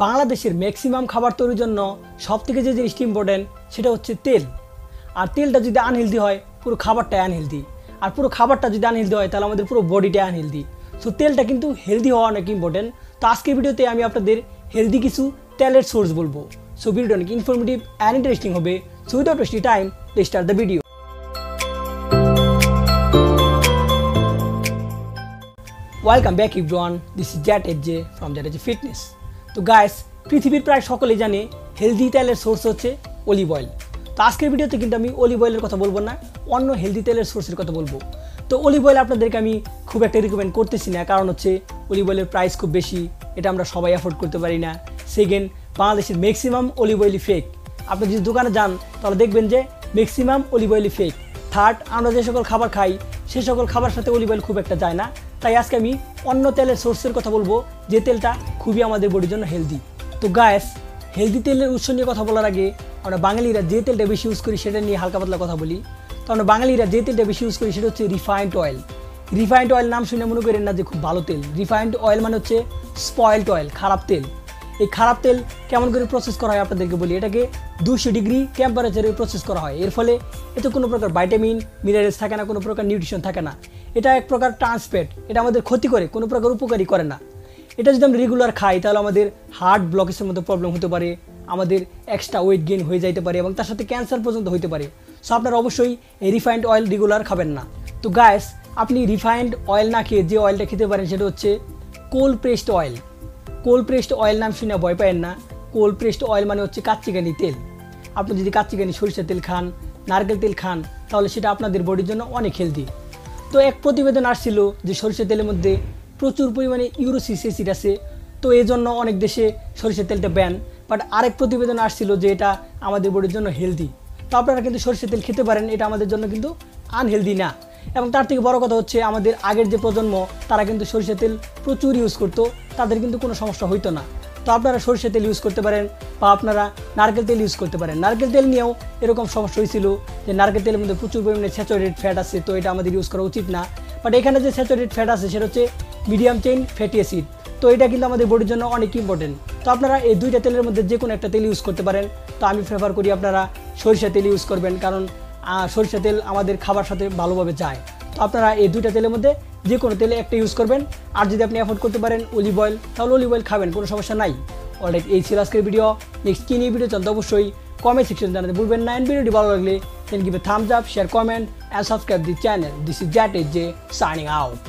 বাংলাদেশের ম্যাক্সিমাম খাবার তৈরির জন্য সবথেকে যে জিনিসটি ইম্পর্টেন্ট সেটা হচ্ছে তেল। আর তেলটা যদি আনহেলদি হয় পুরো খাবারটাই আনহেলদি, আর পুরো খাবারটা যদি আনহেলদি হয় তাহলে আমাদের পুরো বডিটাই আনহেলদি। সো তেলটা কিন্তু হেলদি হওয়া অনেক ইম্পর্টেন্ট। তো আজকের ভিডিওতে আমি আপনাদের হেলদি কিছু তেলের সোর্স বলবো। সো ভিডিওটা অনেক ইনফরমেটিভ অ্যান্ড ইন্টারেস্টিং হবে। So without wasting time let's start the video. Welcome back everyone, this is Zat FJ from Zat FJ fitness. তো গাইস, পৃথিবীর প্রায় সকলেই জানে হেলদি তেলের সোর্স হচ্ছে অলিভ অয়েল। তো আজকের ভিডিওতে কিন্তু আমি অলিভ অয়েলের কথা বলবো না, অন্য হেলদি তেলের সোর্সের কথা বলবো। তো অলিভ অয়েল আপনাদেরকে আমি খুব একটা রিকমেন্ড করতেছি না, কারণ হচ্ছে অলিভ অয়েলের প্রাইস খুব বেশি, এটা আমরা সবাই অ্যাফোর্ড করতে পারি না। সেকেন্ড, বাংলাদেশের ম্যাক্সিমাম অলিভ অয়েলই ফেক। আপনি যদি দোকানে যান তাহলে দেখবেন যে ম্যাক্সিমাম অলিভ অয়েলই ফেক। থার্ড, আমরা যে সকল খাবার খাই সে সকল খাবার সাথে অলিভ অয়েল খুব একটা যায় না। তাই আজকে আমি অন্য তেলের সোর্সের কথা বলবো যে তেলটা খুবই আমাদের বডির জন্য হেলদি। তো গাইস, হেলদি তেলের উৎস নিয়ে কথা বলার আগে আমরা বাঙালিরা যে তেলটা বেশি ইউজ করি সেটা নিয়ে হালকা পাতলা কথা বলি। তো আমরা বাঙালিরা যে তেলটা বেশি ইউজ করি সেটা হচ্ছে রিফাইন্ড অয়েল। রিফাইন্ড অয়েল নাম শুনে মনে করেন না যে খুব ভালো তেল। রিফাইন্ড অয়েল মানে হচ্ছে স্পয়েলড অয়েল, খারাপ তেল। এই খারাপ তেল কেমন করে প্রসেস করা হয় আপনাদেরকে বলি। এটাকে 200 ডিগ্রি টেম্পারেচারে প্রসেস করা হয়। এর ফলে এতে কোনো প্রকার ভাইটামিন মিনারেলস থাকে না, কোনো প্রকার নিউট্রিশন থাকে না। এটা এক প্রকার ট্রান্সফ্যাট, এটা আমাদের ক্ষতি করে, কোনো প্রকার উপকারী করে না। এটা যদি আমরা রেগুলার খাই তাহলে আমাদের হার্ট ব্লকেজের মতো প্রবলেম হতে পারে, আমাদের এক্সট্রা ওয়েট গেইন হয়ে যাইতে পারে এবং তার সাথে ক্যান্সার পর্যন্ত হতে পারে। সো আপনারা অবশ্যই এই রিফাইন্ড অয়েল রেগুলার খাবেন না। তো গাইস, আপনি রিফাইন্ড অয়েল না খেয়ে যে অয়েলটা খেতে পারেন সেটা হচ্ছে cold pressed oil. Cold pressed oil নাম শুনে ভয় পায়েন না। কোল্ড প্রেসড অয়েল মানে হচ্ছে কাচ্চিঘানি তেল। আপনি যদি কাচ্চিঘানি সরিষার তেল খান, নারকেল তেল খান, তাহলে সেটা আপনাদের বডির জন্য অনেক হেলদি। তো এক প্রতিবেদন আসছিল যে সরিষার তেলের মধ্যে প্রচুর পরিমাণে ইউরোসিস অ্যাসিড আছে, তো এই জন্য অনেক দেশে সরিষার তেলটা ব্যান। বাট আরেক প্রতিবেদন আসছিল যে এটা আমাদের বডির জন্য হেলদি। তো আপনারা কিন্তু সরিষার তেল খেতে পারেন, এটা আমাদের জন্য কিন্তু আনহেলদি না। এবং তার থেকে বড় কথা হচ্ছে আমাদের আগের যে প্রজন্ম তারা কিন্তু সরিষার তেল প্রচুর ইউজ করতো, তাদের কিন্তু কোনো সমস্যা হইতো না। তো আপনারা সরিষার তেল ইউজ করতে পারেন বা আপনারা নারকেল তেল ইউজ করতে পারেন। নারকেল তেল নিয়েও এরকম সমস্যা হয়েছিল যে নারকেল তেলের মধ্যে প্রচুর পরিমাণে স্যাচুরেটেড ফ্যাট আছে, তো এটা আমাদের ইউজ করা উচিত না। বাট এখানে যে স্যাচুরেটেড ফ্যাট আছে সেটা হচ্ছে মিডিয়াম চেইন ফ্যাটি অ্যাসিড, তো এটা কিন্তু আমাদের বডির জন্য অনেক ইম্পর্টেন্ট। তো আপনারা এই দুইটা তেলের মধ্যে যে কোনো একটা তেল ইউজ করতে পারেন। তো আমি প্রেফার করি আপনারা সরিষা তেল ইউজ করবেন, কারণ সরিষা তেল আমাদের খাবার সাথে ভালোভাবে যায়। তো আপনারা এই দুইটা তেলের মধ্যে যে কোনো তেলে একটা ইউজ করবেন। আর যদি আপনি অ্যাফোর্ড করতে পারেন অলিভ অয়েল, তাহলে অলিভ অয়েল খাবেন, কোনো সমস্যা নাই। অলরাইট, এই ছিল আজকের ভিডিও। নেক্সট কী নিয়ে ভিডিও চলতে অবশ্যই কমেন্ট সেকশন জানাতে ভুলবেন না। এন্ড ভিডিওটি ভালো লাগলে then give a thumbs up, share, comment and subscribe the channel. This is Zat FJ signing out.